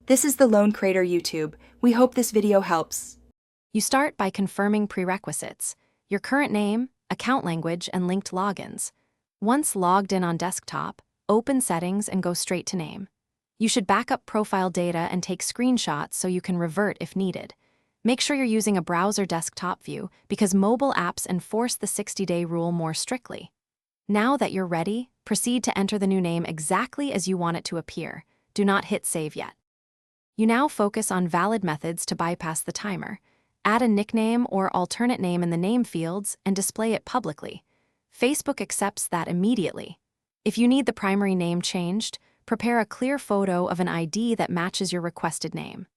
This is the Lone Creator YouTube. We hope this video helps. You start by confirming prerequisites: your current name, account language, and linked logins. Once logged in on desktop, open Settings and go straight to Name. You should back up profile data and take screenshots so you can revert if needed. Make sure you're using a browser desktop view because mobile apps enforce the 60-day rule more strictly. Now that you're ready, proceed to enter the new name exactly as you want it to appear. Do not hit Save yet. You now focus on valid methods to bypass the timer. Add a nickname or alternate name in the name fields and display it publicly. Facebook accepts that immediately. If you need the primary name changed, prepare a clear photo of an ID that matches your requested name.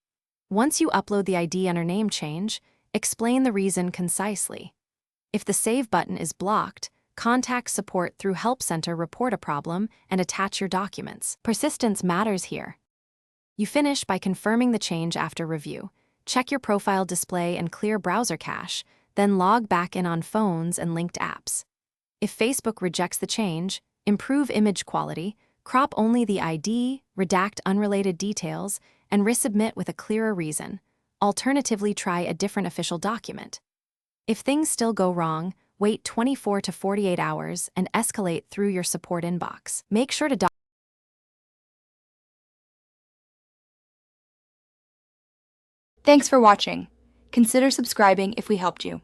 Once you upload the ID under name change, explain the reason concisely. If the Save button is blocked, contact support through Help Center, report a problem, and attach your documents. Persistence matters here. You finish by confirming the change after review. Check your profile display and clear browser cache, then log back in on phones and linked apps. If Facebook rejects the change, improve image quality, crop only the ID, redact unrelated details, and resubmit with a clearer reason. Alternatively, try a different official document. If things still go wrong, wait 24 to 48 hours and escalate through your support inbox. Make sure to Thanks for watching. Consider subscribing if we helped you.